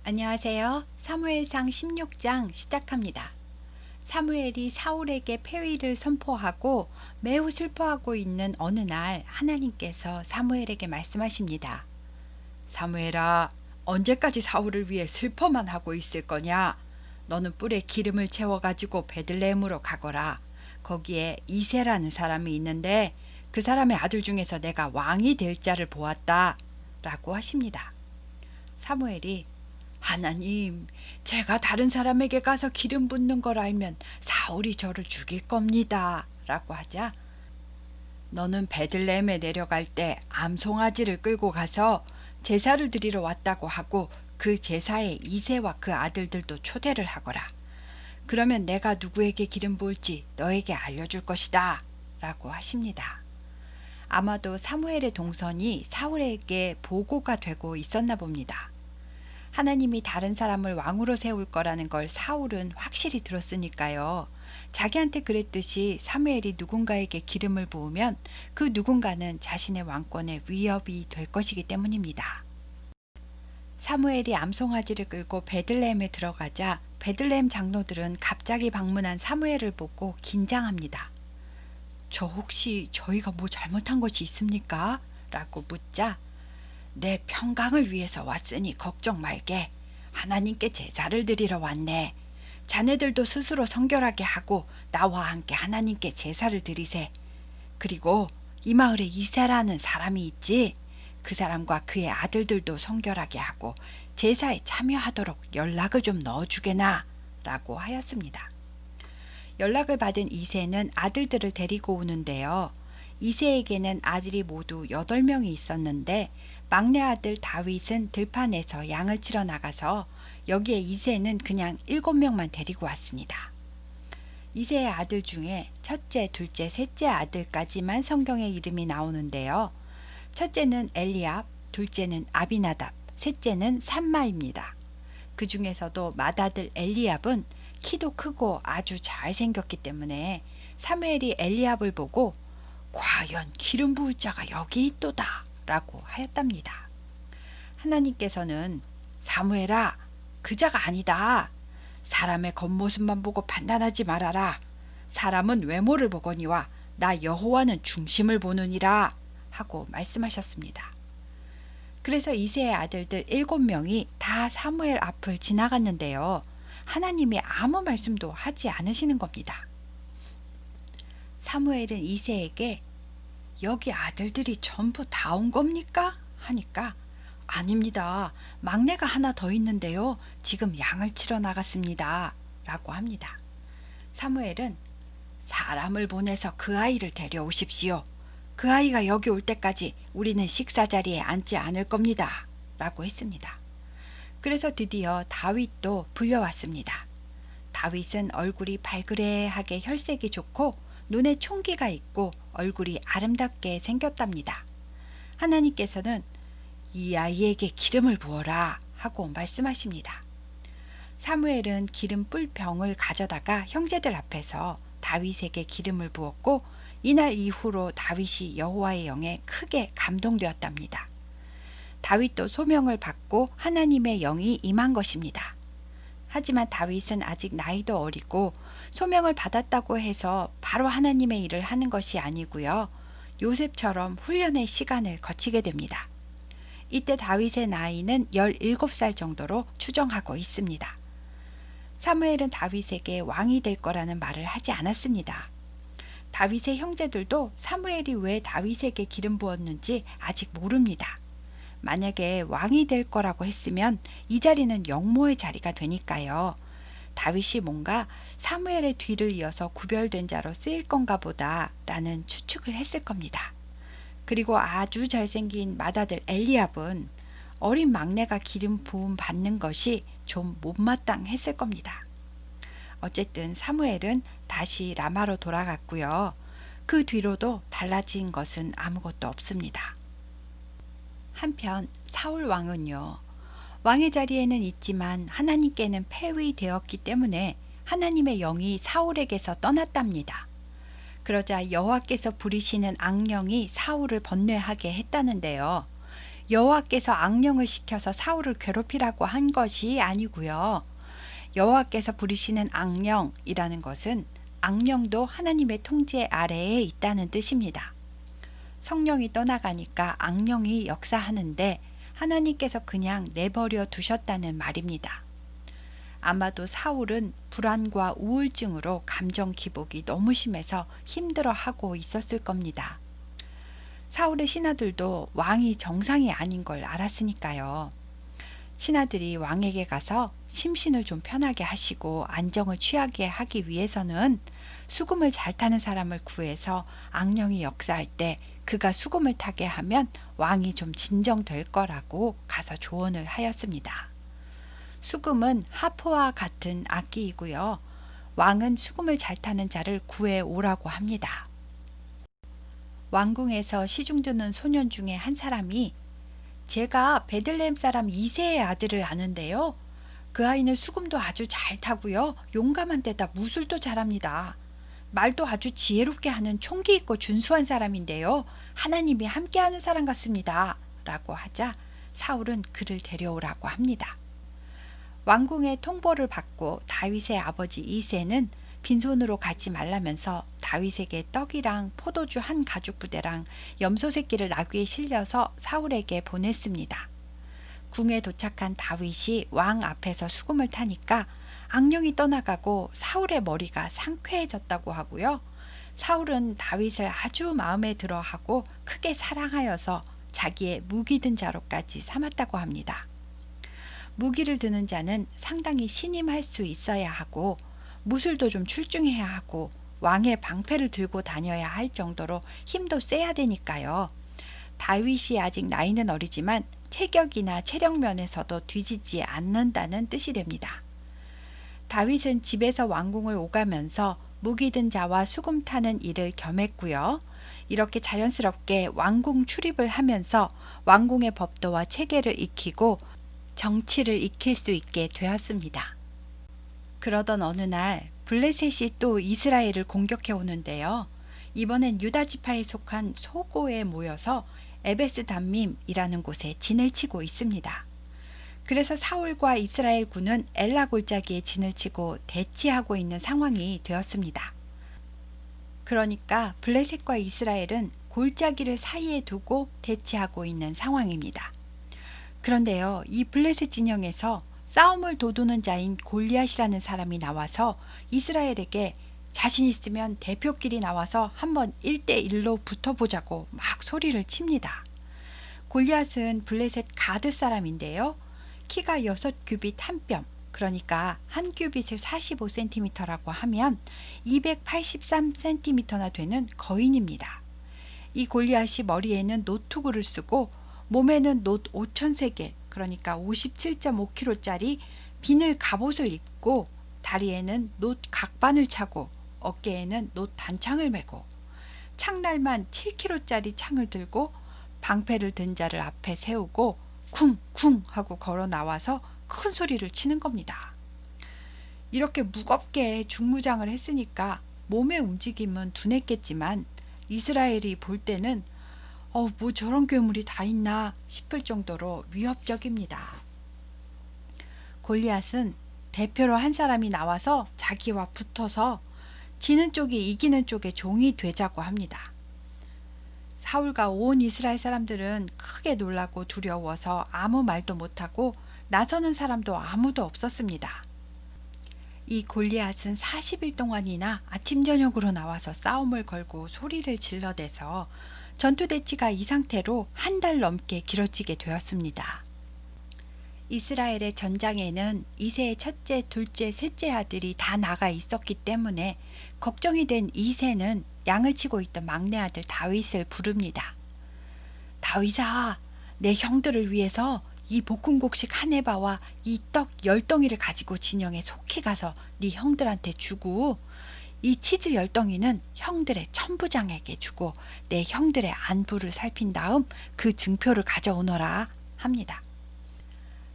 안녕하세요. 사무엘상 16장 시작합니다. 사무엘이 사울에게 패위를 선포하고 매우 슬퍼하고 있는 어느 날 하나님께서 사무엘에게 말씀하십니다. 사무엘아, 언제까지 사울을 위해 슬퍼만 하고 있을 거냐? 너는 뿔에 기름을 채워가지고 베들레헴으로 가거라. 거기에 이새라는 사람이 있는데 그 사람의 아들 중에서 내가 왕이 될 자를 보았다. 라고 하십니다. 사무엘이 하나님, 제가 다른 사람에게 가서 기름 붓는 걸 알면 사울이 저를 죽일 겁니다. 라고 하자, 너는 베들레헴에 내려갈 때 암송아지를 끌고 가서 제사를 드리러 왔다고 하고 그 제사에 이새와 그 아들들도 초대를 하거라. 그러면 내가 누구에게 기름 부을지 너에게 알려줄 것이다. 라고 하십니다. 아마도 사무엘의 동선이 사울에게 보고가 되고 있었나 봅니다. 하나님이 다른 사람을 왕으로 세울 거라는 걸 사울은 확실히 들었으니까요. 자기한테 그랬듯이 사무엘이 누군가에게 기름을 부으면 그 누군가는 자신의 왕권에 위협이 될 것이기 때문입니다. 사무엘이 암송아지를 끌고 베들레헴에 들어가자 베들레헴 장로들은 갑자기 방문한 사무엘을 보고 긴장합니다. 저 혹시 저희가 뭐 잘못한 것이 있습니까? 라고 묻자, 내 평강을 위해서 왔으니 걱정 말게. 하나님께 제사를 드리러 왔네. 자네들도 스스로 성결하게 하고 나와 함께 하나님께 제사를 드리세. 그리고 이 마을에 이새라는 사람이 있지. 그 사람과 그의 아들들도 성결하게 하고 제사에 참여하도록 연락을 좀 넣어주게나. 라고 하였습니다. 연락을 받은 이새는 아들들을 데리고 오는데요. 이새에게는 아들이 모두 8명이 있었는데 막내 아들 다윗은 들판에서 양을 치러 나가서 여기에 이새는 그냥 7명만 데리고 왔습니다. 이새의 아들 중에 첫째, 둘째, 셋째 아들까지만 성경에 이름이 나오는데요. 첫째는 엘리압, 둘째는 아비나답, 셋째는 삼마입니다. 그 중에서도 맏아들 엘리압은 키도 크고 아주 잘생겼기 때문에 사무엘이 엘리압을 보고 과연 기름 부을 자가 여기 있도다 라고 하였답니다. 하나님께서는 사무엘아, 그 자가 아니다. 사람의 겉모습만 보고 판단하지 말아라. 사람은 외모를 보거니와 나 여호와는 중심을 보느니라 하고 말씀하셨습니다. 그래서 이새의 아들들 7명이 다 사무엘 앞을 지나갔는데요. 하나님이 아무 말씀도 하지 않으시는 겁니다. 사무엘은 이새에게 여기 아들들이 전부 다 온 겁니까? 하니까 아닙니다. 막내가 하나 더 있는데요. 지금 양을 치러 나갔습니다. 라고 합니다. 사무엘은 사람을 보내서 그 아이를 데려오십시오. 그 아이가 여기 올 때까지 우리는 식사 자리에 앉지 않을 겁니다. 라고 했습니다. 그래서 드디어 다윗도 불려왔습니다. 다윗은 얼굴이 발그레하게 혈색이 좋고 눈에 총기가 있고 얼굴이 아름답게 생겼답니다. 하나님께서는 이 아이에게 기름을 부어라 하고 말씀하십니다. 사무엘은 기름 뿔병을 가져다가 형제들 앞에서 다윗에게 기름을 부었고 이날 이후로 다윗이 여호와의 영에 크게 감동되었답니다. 다윗도 소명을 받고 하나님의 영이 임한 것입니다. 하지만 다윗은 아직 나이도 어리고 소명을 받았다고 해서 바로 하나님의 일을 하는 것이 아니고요. 요셉처럼 훈련의 시간을 거치게 됩니다. 이때 다윗의 나이는 17살 정도로 추정하고 있습니다. 사무엘은 다윗에게 왕이 될 거라는 말을 하지 않았습니다. 다윗의 형제들도 사무엘이 왜 다윗에게 기름 부었는지 아직 모릅니다. 만약에 왕이 될 거라고 했으면 이 자리는 영모의 자리가 되니까요. 다윗이 뭔가 사무엘의 뒤를 이어서 구별된 자로 쓰일 건가 보다 라는 추측을 했을 겁니다. 그리고 아주 잘생긴 맏아들 엘리압은 어린 막내가 기름 부음 받는 것이 좀 못마땅했을 겁니다. 어쨌든 사무엘은 다시 라마로 돌아갔고요. 그 뒤로도 달라진 것은 아무것도 없습니다. 한편 사울 왕은요. 왕의 자리에는 있지만 하나님께는 패위되었기 때문에 하나님의 영이 사울에게서 떠났답니다. 그러자 여호와께서 부리시는 악령이 사울을 번뇌하게 했다는데요. 여호와께서 악령을 시켜서 사울을 괴롭히라고 한 것이 아니고요. 여호와께서 부르시는 악령이라는 것은 악령도 하나님의 통제 아래에 있다는 뜻입니다. 성령이 떠나가니까 악령이 역사하는데 하나님께서 그냥 내버려 두셨다는 말입니다. 아마도 사울은 불안과 우울증으로 감정 기복이 너무 심해서 힘들어하고 있었을 겁니다. 사울의 신하들도 왕이 정상이 아닌 걸 알았으니까요. 신하들이 왕에게 가서 심신을 좀 편하게 하시고 안정을 취하게 하기 위해서는 수금을 잘 타는 사람을 구해서 악령이 역사할 때 그가 수금을 타게 하면 왕이 좀 진정될 거라고 가서 조언을 하였습니다. 수금은 하프와 같은 악기이고요. 왕은 수금을 잘 타는 자를 구해 오라고 합니다. 왕궁에서 시중 듣는 소년 중에 한 사람이 제가 베들레헴 사람 이새의 아들을 아는데요. 그 아이는 수금도 아주 잘 타고요. 용감한 데다 무술도 잘합니다. 말도 아주 지혜롭게 하는 총기 있고 준수한 사람인데요. 하나님이 함께하는 사람 같습니다. 라고 하자 사울은 그를 데려오라고 합니다. 왕궁의 통보를 받고 다윗의 아버지 이새는 빈손으로 가지 말라면서 다윗에게 떡이랑 포도주 한 가죽 부대랑 염소 새끼를 나귀에 실려서 사울에게 보냈습니다. 궁에 도착한 다윗이 왕 앞에서 수금을 타니까 악령이 떠나가고 사울의 머리가 상쾌해졌다고 하고요. 사울은 다윗을 아주 마음에 들어하고 크게 사랑하여서 자기의 무기 든 자로까지 삼았다고 합니다. 무기를 드는 자는 상당히 신임할 수 있어야 하고 무술도 좀 출중해야 하고 왕의 방패를 들고 다녀야 할 정도로 힘도 세야 되니까요. 다윗이 아직 나이는 어리지만 체격이나 체력 면에서도 뒤지지 않는다는 뜻이 됩니다. 다윗은 집에서 왕궁을 오가면서 무기 든 자와 수금 타는 일을 겸했고요. 이렇게 자연스럽게 왕궁 출입을 하면서 왕궁의 법도와 체계를 익히고 정치를 익힐 수 있게 되었습니다. 그러던 어느 날 블레셋이 또 이스라엘을 공격해 오는데요. 이번엔 유다 지파에 속한 소고에 모여서 에베스 담밈이라는 곳에 진을 치고 있습니다. 그래서 사울과 이스라엘 군은 엘라 골짜기에 진을 치고 대치하고 있는 상황이 되었습니다. 그러니까 블레셋과 이스라엘은 골짜기를 사이에 두고 대치하고 있는 상황입니다. 그런데요, 이 블레셋 진영에서 싸움을 도두는 자인 골리앗이라는 사람이 나와서 이스라엘에게 자신 있으면 대표끼리 나와서 한번 1대1로 붙어보자고 막 소리를 칩니다. 골리앗은 블레셋 가드 사람인데요. 키가 6규빗 한 뼘, 그러니까 한 규빗을 45cm라고 하면 283cm나 되는 거인입니다. 이 골리앗이 머리에는 노투구를 쓰고 몸에는 놋 5,000세겔, 그러니까 57.5kg짜리 비늘 갑옷을 입고 다리에는 놋 각반을 차고 어깨에는 놋 단창을 메고 창날만 7kg짜리 창을 들고 방패를 든 자를 앞에 세우고 쿵쿵 하고 걸어 나와서 큰 소리를 치는 겁니다. 이렇게 무겁게 중무장을 했으니까 몸의 움직임은 둔했겠지만 이스라엘이 볼 때는 뭐 저런 괴물이 다 있나 싶을 정도로 위협적입니다. 골리앗은 대표로 한 사람이 나와서 자기와 붙어서 지는 쪽이 이기는 쪽의 종이 되자고 합니다. 사울과 온 이스라엘 사람들은 크게 놀라고 두려워서 아무 말도 못하고 나서는 사람도 아무도 없었습니다. 이 골리앗은 40일 동안이나 아침 저녁으로 나와서 싸움을 걸고 소리를 질러대서 전투대치가 이 상태로 한 달 넘게 길어지게 되었습니다. 이스라엘의 전장에는 이새의 첫째, 둘째, 셋째 아들이 다 나가 있었기 때문에 걱정이 된 이새는 양을 치고 있던 막내 아들 다윗을 부릅니다. 다윗아, 내 형들을 위해서 이 볶음곡식 한 에바와 이 떡 10덩이를 가지고 진영에 속히 가서 네 형들한테 주고 이 치즈 10덩이는 형들의 천부장에게 주고 내 형들의 안부를 살핀 다음 그 증표를 가져오너라 합니다.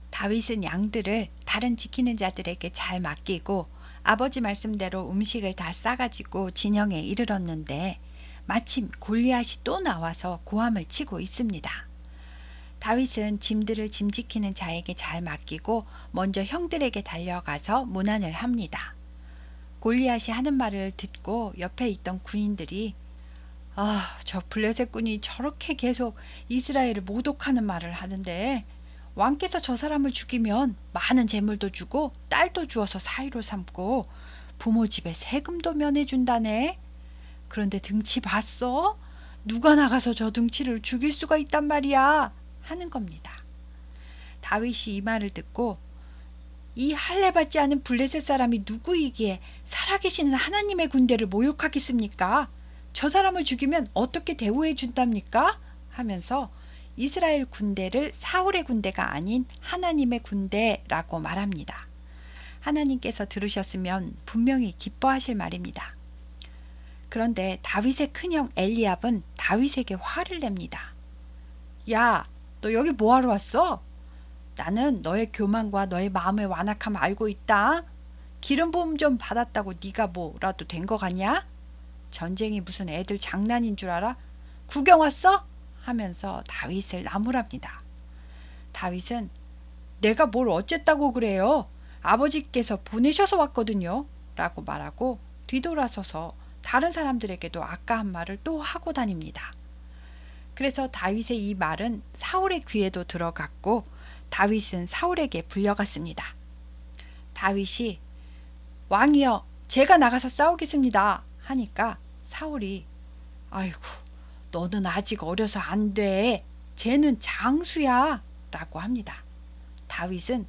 다윗은 양들을 다른 지키는 자들에게 잘 맡기고 아버지 말씀대로 음식을 다 싸가지고 진영에 이르렀는데 마침 골리앗이 또 나와서 고함을 치고 있습니다. 다윗은 짐들을 짐지키는 자에게 잘 맡기고 먼저 형들에게 달려가서 문안을 합니다. 골리앗이 하는 말을 듣고 옆에 있던 군인들이 저 블레셋 군이 저렇게 계속 이스라엘을 모독하는 말을 하는데 왕께서 저 사람을 죽이면 많은 재물도 주고 딸도 주어서 사위로 삼고 부모 집에 세금도 면해준다네. 그런데 등치 봤어? 누가 나가서 저 등치를 죽일 수가 있단 말이야 하는 겁니다. 다윗이 이 말을 듣고 이 할례받지 않은 블레셋 사람이 누구이기에 살아계시는 하나님의 군대를 모욕하겠습니까? 저 사람을 죽이면 어떻게 대우해 준답니까? 하면서 이스라엘 군대를 사울의 군대가 아닌 하나님의 군대라고 말합니다. 하나님께서 들으셨으면 분명히 기뻐하실 말입니다. 그런데 다윗의 큰형 엘리압은 다윗에게 화를 냅니다. 야, 너 여기 뭐하러 왔어? 나는 너의 교만과 너의 마음의 완악함 알고 있다. 기름 부음 좀 받았다고 네가 뭐라도 된 거 같냐? 전쟁이 무슨 애들 장난인 줄 알아? 구경 왔어? 하면서 다윗을 나무랍니다. 다윗은 내가 뭘 어쨌다고 그래요? 아버지께서 보내셔서 왔거든요. 라고 말하고 뒤돌아서서 다른 사람들에게도 아까 한 말을 또 하고 다닙니다. 그래서 다윗의 이 말은 사울의 귀에도 들어갔고 다윗은 사울에게 불려갔습니다. 다윗이 왕이여 제가 나가서 싸우겠습니다 하니까 사울이 아이고 너는 아직 어려서 안 돼. 쟤는 장수야 라고 합니다. 다윗은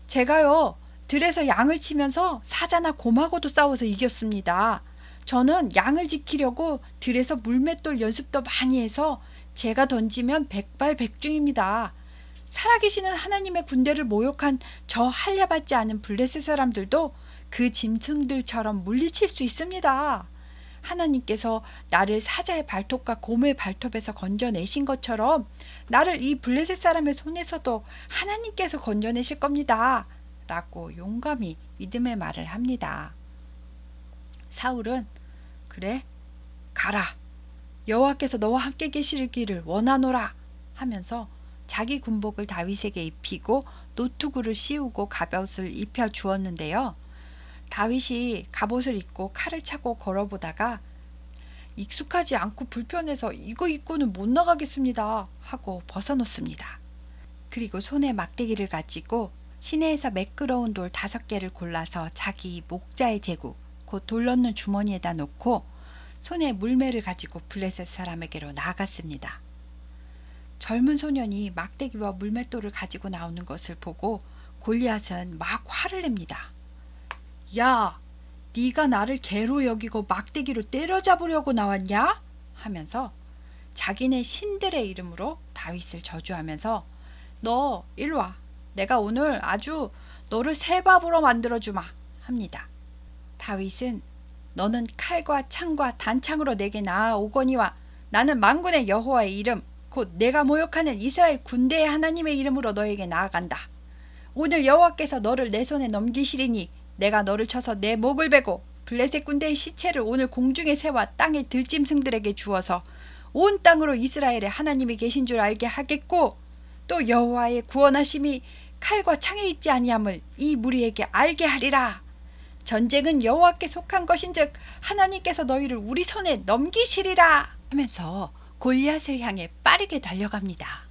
제가요 들에서 양을 치면서 사자나 곰하고도 싸워서 이겼습니다. 저는 양을 지키려고 들에서 물맷돌 연습도 많이 해서 제가 던지면 백발백중입니다. 살아계시는 하나님의 군대를 모욕한 저 할례받지 않은 블레셋 사람들도 그 짐승들처럼 물리칠 수 있습니다. 하나님께서 나를 사자의 발톱과 곰의 발톱에서 건져내신 것처럼 나를 이 블레셋 사람의 손에서도 하나님께서 건져내실 겁니다. 라고 용감히 믿음의 말을 합니다. 사울은 그래 가라 여호와께서 너와 함께 계시기를 원하노라 하면서 자기 군복을 다윗에게 입히고 노투구를 씌우고 갑옷을 입혀 주었는데요. 다윗이 갑옷을 입고 칼을 차고 걸어보다가 익숙하지 않고 불편해서 이거 입고는 못 나가겠습니다 하고 벗어놓습니다. 그리고 손에 막대기를 가지고 시내에서 매끄러운 돌 5개를 골라서 자기 목자의 제구 곧 돌 넣는 주머니에다 놓고 손에 물매를 가지고 블레셋 사람에게로 나아갔습니다. 젊은 소년이 막대기와 물맷돌을 가지고 나오는 것을 보고 골리앗은 막 화를 냅니다. 야, 네가 나를 개로 여기고 막대기로 때려잡으려고 나왔냐? 하면서 자기네 신들의 이름으로 다윗을 저주하면서 너 일로 와. 내가 오늘 아주 너를 새밥으로 만들어주마 합니다. 다윗은 너는 칼과 창과 단창으로 내게 나아오거니와 나는 만군의 여호와의 이름 곧 내가 모욕하는 이스라엘 군대의 하나님의 이름으로 너에게 나아간다. 오늘 여호와께서 너를 내 손에 넘기시리니 내가 너를 쳐서 내 목을 베고 블레셋 군대의 시체를 오늘 공중에 세워 땅의 들짐승들에게 주어서 온 땅으로 이스라엘의 하나님이 계신 줄 알게 하겠고 또 여호와의 구원하심이 칼과 창에 있지 아니함을 이 무리에게 알게 하리라. 전쟁은 여호와께 속한 것인즉 하나님께서 너희를 우리 손에 넘기시리라 하면서 골리앗을 향해 빠르게 달려갑니다.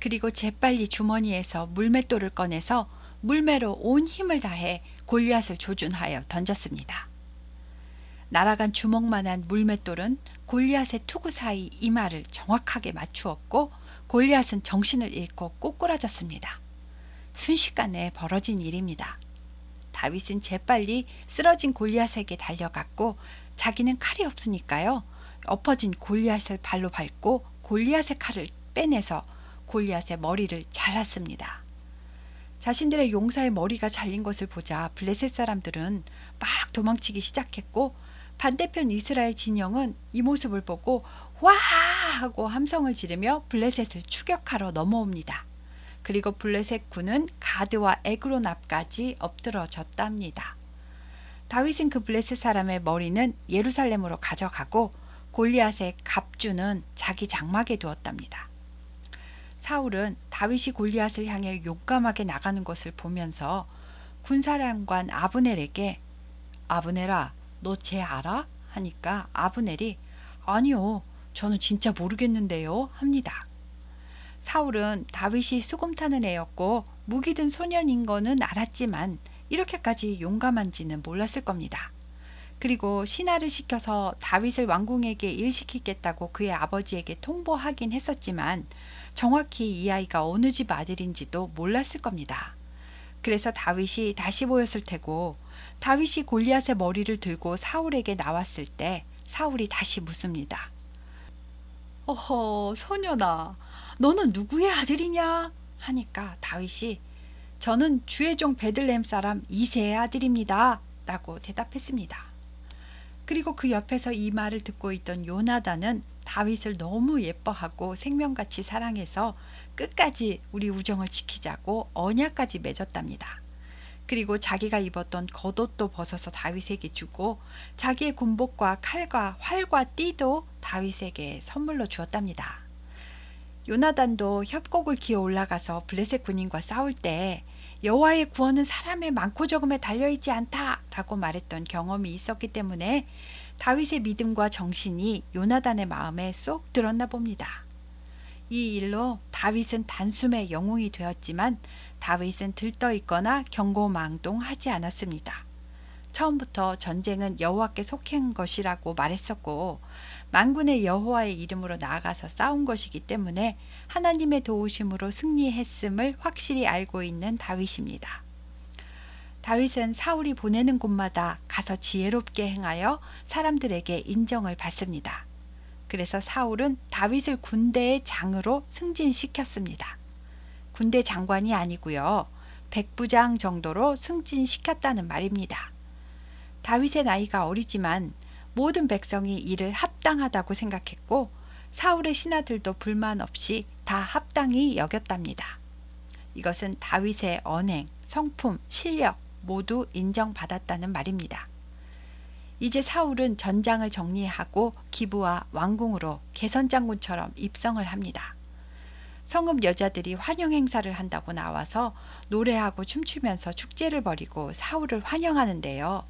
그리고 재빨리 주머니에서 물맷돌을 꺼내서 물매로 온 힘을 다해 골리앗을 조준하여 던졌습니다. 날아간 주먹만한 물맷돌은 골리앗의 투구 사이 이마를 정확하게 맞추었고 골리앗은 정신을 잃고 꼬꾸라졌습니다. 순식간에 벌어진 일입니다. 다윗은 재빨리 쓰러진 골리앗에게 달려갔고 자기는 칼이 없으니까요. 엎어진 골리앗을 발로 밟고 골리앗의 칼을 빼내서 골리앗의 머리를 잘랐습니다. 자신들의 용사의 머리가 잘린 것을 보자 블레셋 사람들은 막 도망치기 시작했고 반대편 이스라엘 진영은 이 모습을 보고 와 하고 함성을 지르며 블레셋을 추격하러 넘어옵니다. 그리고 블레셋 군은 가드와 에그론 앞까지 엎드러졌답니다. 다윗은 그 블레셋 사람의 머리는 예루살렘으로 가져가고 골리앗의 갑주는 자기 장막에 두었답니다. 사울은 다윗이 골리앗을 향해 용감하게 나가는 것을 보면서 군사령관 아브넬에게 아브넬아, 너 쟤 알아? 하니까 아브넬이 아니요, 저는 진짜 모르겠는데요 합니다. 사울은 다윗이 수금 타는 애였고 무기 든 소년인 거는 알았지만 이렇게까지 용감한지는 몰랐을 겁니다. 그리고 신하를 시켜서 다윗을 왕궁에게 일시키겠다고 그의 아버지에게 통보하긴 했었지만 정확히 이 아이가 어느 집 아들인지도 몰랐을 겁니다. 그래서 다윗이 다시 보였을 테고 다윗이 골리앗의 머리를 들고 사울에게 나왔을 때 사울이 다시 묻습니다. 어허, 소년아, 너는 누구의 아들이냐? 하니까 다윗이 저는 주의 종 베들레헴 사람 이새의 아들입니다. 라고 대답했습니다. 그리고 그 옆에서 이 말을 듣고 있던 요나단은 다윗을 너무 예뻐하고 생명같이 사랑해서 끝까지 우리 우정을 지키자고 언약까지 맺었답니다. 그리고 자기가 입었던 겉옷도 벗어서 다윗에게 주고 자기의 군복과 칼과 활과 띠도 다윗에게 선물로 주었답니다. 요나단도 협곡을 기어 올라가서 블레셋 군인과 싸울 때 여호와의 구원은 사람의 많고 적음에 달려있지 않다라고 말했던 경험이 있었기 때문에 다윗의 믿음과 정신이 요나단의 마음에 쏙 들었나 봅니다. 이 일로 다윗은 단숨에 영웅이 되었지만 다윗은 들떠있거나 경고망동하지 않았습니다. 처음부터 전쟁은 여호와께 속한 것이라고 말했었고 만군의 여호와의 이름으로 나아가서 싸운 것이기 때문에 하나님의 도우심으로 승리했음을 확실히 알고 있는 다윗입니다. 다윗은 사울이 보내는 곳마다 가서 지혜롭게 행하여 사람들에게 인정을 받습니다. 그래서 사울은 다윗을 군대의 장으로 승진시켰습니다. 군대 장관이 아니고요. 백부장 정도로 승진시켰다는 말입니다. 다윗의 나이가 어리지만 모든 백성이 이를 합당하다고 생각했고 사울의 신하들도 불만 없이 다 합당히 여겼답니다. 이것은 다윗의 언행, 성품, 실력 모두 인정받았다는 말입니다. 이제 사울은 전장을 정리하고 기브와 왕궁으로 개선장군처럼 입성을 합니다. 성읍 여자들이 환영 행사를 한다고 나와서 노래하고 춤추면서 축제를 벌이고 사울을 환영하는데요.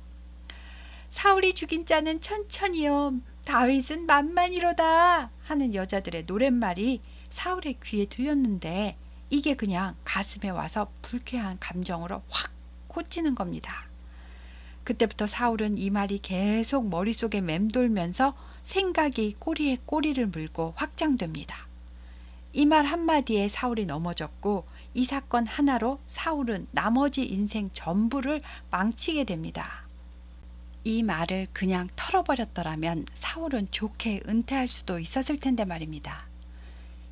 사울이 죽인 자는 천천히요, 다윗은 만만이로다 하는 여자들의 노랫말이 사울의 귀에 들렸는데 이게 그냥 가슴에 와서 불쾌한 감정으로 확 꽂히는 겁니다. 그때부터 사울은 이 말이 계속 머릿속에 맴돌면서 생각이 꼬리에 꼬리를 물고 확장됩니다. 이 말 한마디에 사울이 넘어졌고 이 사건 하나로 사울은 나머지 인생 전부를 망치게 됩니다. 이 말을 그냥 털어버렸더라면 사울은 좋게 은퇴할 수도 있었을 텐데 말입니다.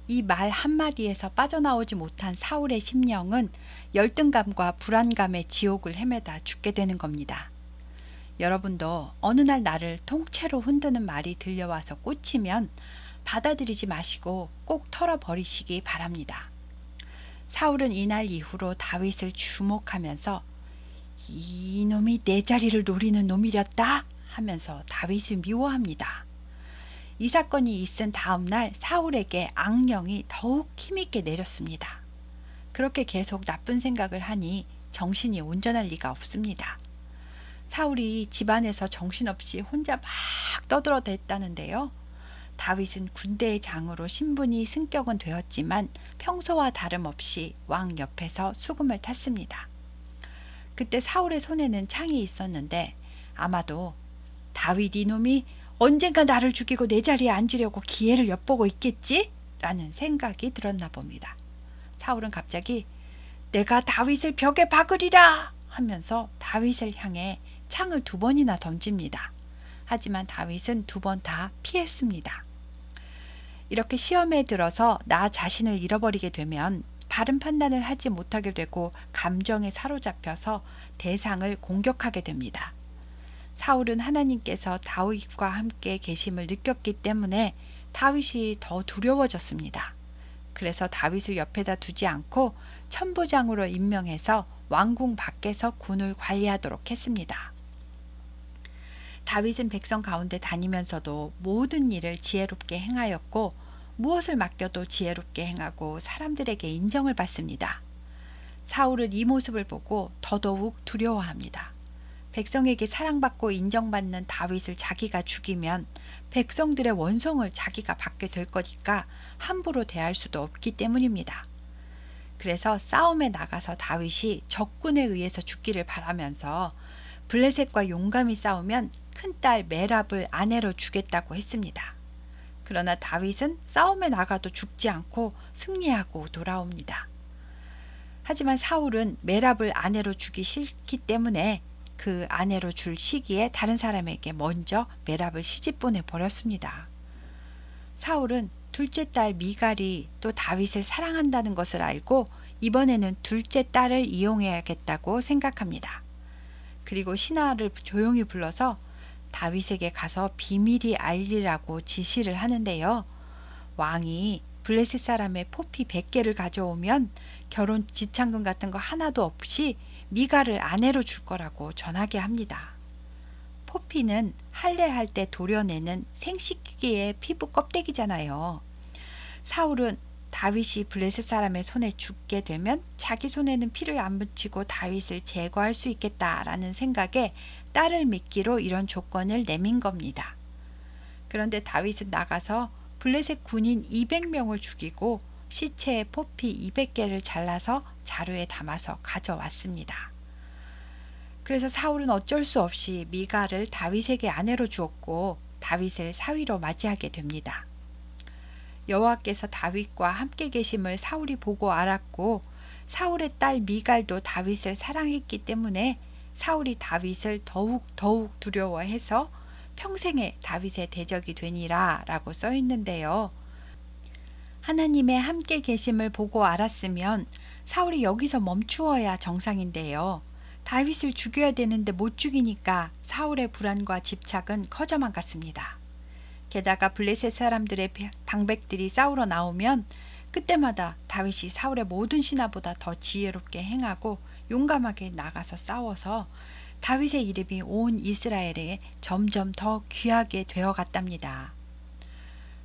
이 말 한마디에서 빠져나오지 못한 사울의 심령은 열등감과 불안감의 지옥을 헤매다 죽게 되는 겁니다. 여러분도 어느 날 나를 통째로 흔드는 말이 들려와서 꽂히면 받아들이지 마시고 꼭 털어버리시기 바랍니다. 사울은 이날 이후로 다윗을 주목하면서 이놈이 내 자리를 노리는 놈이렸다 하면서 다윗을 미워합니다. 이 사건이 있은 다음 날 사울에게 악령이 더욱 힘있게 내렸습니다. 그렇게 계속 나쁜 생각을 하니 정신이 온전할 리가 없습니다. 사울이 집안에서 정신없이 혼자 막 떠들어댔다는데요. 다윗은 군대의 장으로 신분이 승격은 되었지만 평소와 다름없이 왕 옆에서 수금을 탔습니다. 그때 사울의 손에는 창이 있었는데 아마도 다윗 이놈이 언젠가 나를 죽이고 내 자리에 앉으려고 기회를 엿보고 있겠지? 라는 생각이 들었나 봅니다. 사울은 갑자기 내가 다윗을 벽에 박으리라 하면서 다윗을 향해 창을 2번이나 던집니다. 하지만 다윗은 2번 다 피했습니다. 이렇게 시험에 들어서 나 자신을 잃어버리게 되면 바른 판단을 하지 못하게 되고 감정에 사로잡혀서 대상을 공격하게 됩니다. 사울은 하나님께서 다윗과 함께 계심을 느꼈기 때문에 다윗이 더 두려워졌습니다. 그래서 다윗을 옆에다 두지 않고 천부장으로 임명해서 왕궁 밖에서 군을 관리하도록 했습니다. 다윗은 백성 가운데 다니면서도 모든 일을 지혜롭게 행하였고 무엇을 맡겨도 지혜롭게 행하고 사람들에게 인정을 받습니다. 사울은 이 모습을 보고 더더욱 두려워합니다. 백성에게 사랑받고 인정받는 다윗을 자기가 죽이면 백성들의 원성을 자기가 받게 될 거니까 함부로 대할 수도 없기 때문입니다. 그래서 싸움에 나가서 다윗이 적군에 의해서 죽기를 바라면서 블레셋과 용감히 싸우면 큰딸 메랍을 아내로 주겠다고 했습니다. 그러나 다윗은 싸움에 나가도 죽지 않고 승리하고 돌아옵니다. 하지만 사울은 메랍을 아내로 주기 싫기 때문에 그 아내로 줄 시기에 다른 사람에게 먼저 메랍을 시집 보내버렸습니다. 사울은 둘째 딸 미갈이 또 다윗을 사랑한다는 것을 알고 이번에는 둘째 딸을 이용해야겠다고 생각합니다. 그리고 신하를 조용히 불러서 다윗에게 가서 비밀히 알리라고 지시를 하는데요. 왕이 블레셋 사람의 포피 100개를 가져오면 결혼 지참금 같은 거 하나도 없이 미갈을 아내로 줄 거라고 전하게 합니다. 포피는 할례할 때 도려내는 생식기의 피부 껍데기잖아요. 사울은 다윗이 블레셋 사람의 손에 죽게 되면 자기 손에는 피를 안 묻히고 다윗을 제거할 수 있겠다라는 생각에 딸을 믿기로 이런 조건을 내민 겁니다. 그런데 다윗은 나가서 블레셋 군인 200명을 죽이고 시체에 포피 200개를 잘라서 자루에 담아서 가져왔습니다. 그래서 사울은 어쩔 수 없이 미갈을 다윗에게 아내로 주었고 다윗을 사위로 맞이하게 됩니다. 여호와께서 다윗과 함께 계심을 사울이 보고 알았고 사울의 딸 미갈도 다윗을 사랑했기 때문에 사울이 다윗을 더욱 두려워해서 평생에 다윗의 대적이 되니라 라고 써 있는데요. 하나님의 함께 계심을 보고 알았으면 사울이 여기서 멈추어야 정상인데요. 다윗을 죽여야 되는데 못 죽이니까 사울의 불안과 집착은 커져만 갔습니다. 게다가 블레셋 사람들의 방백들이 싸우러 나오면 그때마다 다윗이 사울의 모든 신하보다 더 지혜롭게 행하고 용감하게 나가서 싸워서 다윗의 이름이 온 이스라엘에 점점 더 귀하게 되어갔답니다.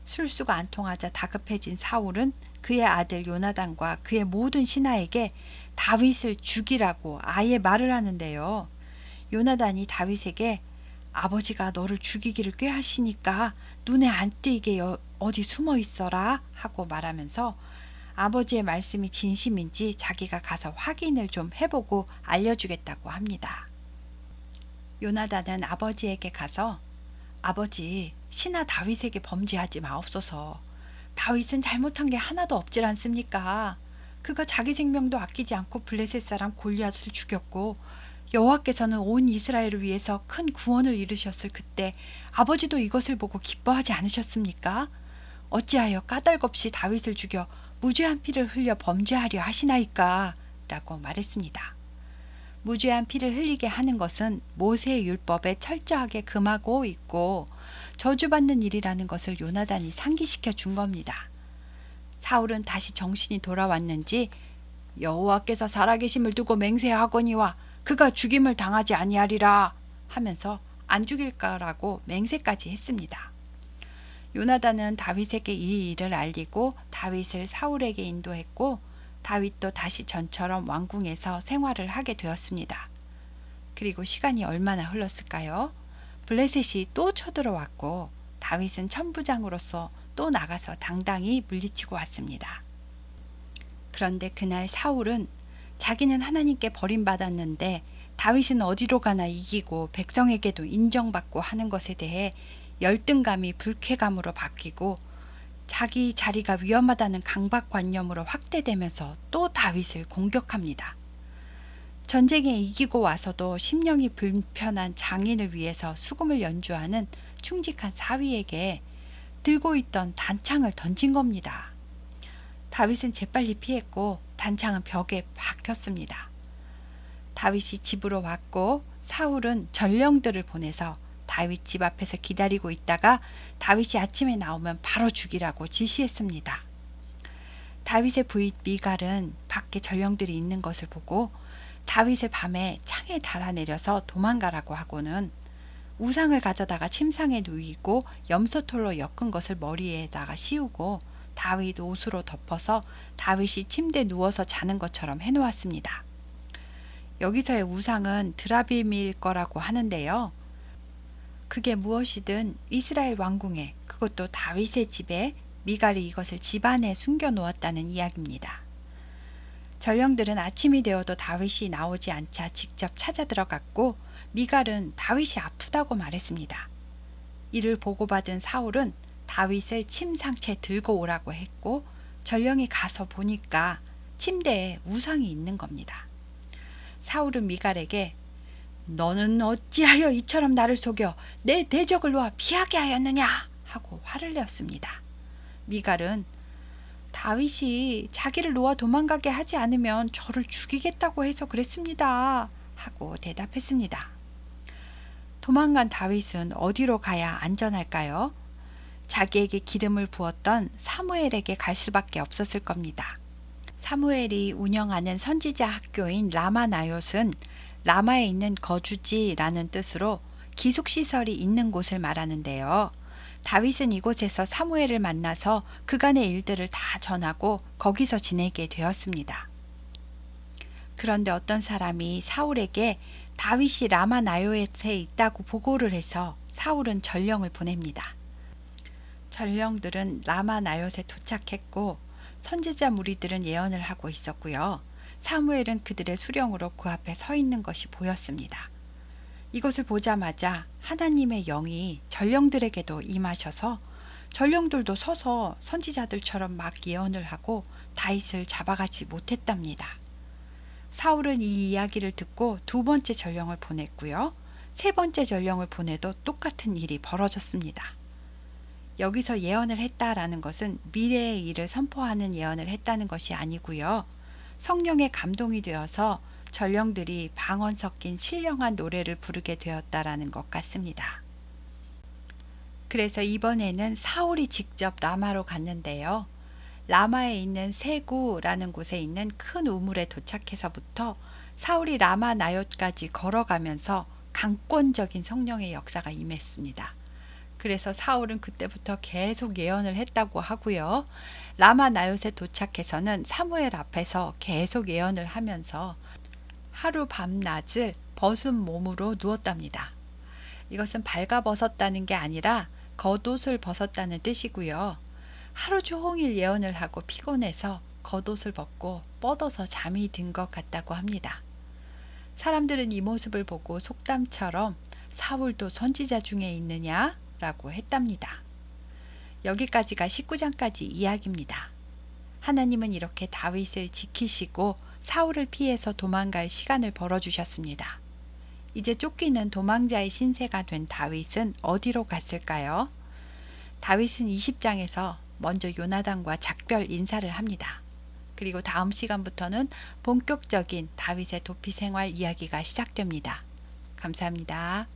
술수가 안 통하자 다급해진 사울은 그의 아들 요나단과 그의 모든 신하에게 다윗을 죽이라고 아예 말을 하는데요. 요나단이 다윗에게 아버지가 너를 죽이기를 꾀하시니까 눈에 안 띄게 어디 숨어 있어라 하고 말하면서 아버지의 말씀이 진심인지 자기가 가서 확인을 좀 해보고 알려주겠다고 합니다. 요나단은 아버지에게 가서 아버지, 신하 다윗에게 범죄하지 마옵소서. 다윗은 잘못한 게 하나도 없질 않습니까? 그가 자기 생명도 아끼지 않고 블레셋 사람 골리앗을 죽였고 여호와께서는 온 이스라엘을 위해서 큰 구원을 이루셨을 그때 아버지도 이것을 보고 기뻐하지 않으셨습니까? 어찌하여 까닭없이 다윗을 죽여 무죄한 피를 흘려 범죄하려 하시나이까? 라고 말했습니다. 무죄한 피를 흘리게 하는 것은 모세의 율법에 철저하게 금하고 있고 저주받는 일이라는 것을 요나단이 상기시켜 준 겁니다. 사울은 다시 정신이 돌아왔는지 여호와께서 살아계심을 두고 맹세하거니와 그가 죽임을 당하지 아니하리라 하면서 안 죽일 거라고 맹세까지 했습니다. 요나단은 다윗에게 이 일을 알리고 다윗을 사울에게 인도했고 다윗도 다시 전처럼 왕궁에서 생활을 하게 되었습니다. 그리고 시간이 얼마나 흘렀을까요? 블레셋이 또 쳐들어왔고 다윗은 천부장으로서 또 나가서 당당히 물리치고 왔습니다. 그런데 그날 사울은 자기는 하나님께 버림받았는데 다윗은 어디로 가나 이기고 백성에게도 인정받고 하는 것에 대해 열등감이 불쾌감으로 바뀌고 자기 자리가 위험하다는 강박관념으로 확대되면서 또 다윗을 공격합니다. 전쟁에 이기고 와서도 심령이 불편한 장인을 위해서 수금을 연주하는 충직한 사위에게 들고 있던 단창을 던진 겁니다. 다윗은 재빨리 피했고 단창은 벽에 박혔습니다. 다윗이 집으로 왔고 사울은 전령들을 보내서 다윗 집 앞에서 기다리고 있다가 다윗이 아침에 나오면 바로 죽이라고 지시했습니다. 다윗의 부인 미갈은 밖에 전령들이 있는 것을 보고 다윗을 밤에 창에 달아내려서 도망가라고 하고는 우상을 가져다가 침상에 누이고 염소털로 엮은 것을 머리에다가 씌우고 다윗 옷으로 덮어서 다윗이 침대에 누워서 자는 것처럼 해놓았습니다. 여기서의 우상은 드라빔일 거라고 하는데요. 그게 무엇이든 이스라엘 왕궁에, 그것도 다윗의 집에 미갈이 이것을 집안에 숨겨 놓았다는 이야기입니다. 전령들은 아침이 되어도 다윗이 나오지 않자 직접 찾아 들어갔고 미갈은 다윗이 아프다고 말했습니다. 이를 보고받은 사울은 다윗을 침 상채 들고 오라고 했고 전령이 가서 보니까 침대에 우상이 있는 겁니다. 사울은 미갈에게 너는 어찌하여 이처럼 나를 속여 내 대적을 놓아 피하게 하였느냐 하고 화를 내었습니다. 미갈은 다윗이 자기를 놓아 도망가게 하지 않으면 저를 죽이겠다고 해서 그랬습니다 하고 대답했습니다. 도망간 다윗은 어디로 가야 안전할까요? 자기에게 기름을 부었던 사무엘에게 갈 수밖에 없었을 겁니다. 사무엘이 운영하는 선지자 학교인 라마나옅은 라마에 있는 거주지라는 뜻으로 기숙시설이 있는 곳을 말하는데요. 다윗은 이곳에서 사무엘을 만나서 그간의 일들을 다 전하고 거기서 지내게 되었습니다. 그런데 어떤 사람이 사울에게 다윗이 라마나옅에 있다고 보고를 해서 사울은 전령을 보냅니다. 전령들은 라마나옅에 도착했고 선지자 무리들은 예언을 하고 있었고요. 사무엘은 그들의 수령으로 그 앞에 서 있는 것이 보였습니다. 이것을 보자마자 하나님의 영이 전령들에게도 임하셔서 전령들도 서서 선지자들처럼 막 예언을 하고 다윗을 잡아가지 못했답니다. 사울은 이 이야기를 듣고 두 번째 전령을 보냈고요. 세 번째 전령을 보내도 똑같은 일이 벌어졌습니다. 여기서 예언을 했다라는 것은 미래의 일을 선포하는 예언을 했다는 것이 아니고요. 성령의 감동이 되어서 전령들이 방언 섞인 신령한 노래를 부르게 되었다라는 것 같습니다. 그래서 이번에는 사울이 직접 라마로 갔는데요. 라마에 있는 세구라는 곳에 있는 큰 우물에 도착해서부터 사울이 라마나옅까지 걸어가면서 강권적인 성령의 역사가 임했습니다. 그래서 사울은 그때부터 계속 예언을 했다고 하고요. 라마나옅에 도착해서는 사무엘 앞에서 계속 예언을 하면서 하루 밤낮을 벗은 몸으로 누웠답니다. 이것은 발가벗었다는 게 아니라 겉옷을 벗었다는 뜻이고요. 하루 종일 예언을 하고 피곤해서 겉옷을 벗고 뻗어서 잠이 든 것 같다고 합니다. 사람들은 이 모습을 보고 속담처럼 사울도 선지자 중에 있느냐? 라고 했답니다. 여기까지가 19장까지 이야기입니다. 하나님은 이렇게 다윗을 지키시고 사울을 피해서 도망갈 시간을 벌어주셨습니다. 이제 쫓기는 도망자의 신세가 된 다윗은 어디로 갔을까요? 다윗은 20장에서 먼저 요나단과 작별 인사를 합니다. 그리고 다음 시간부터는 본격적인 다윗의 도피 생활 이야기가 시작됩니다. 감사합니다.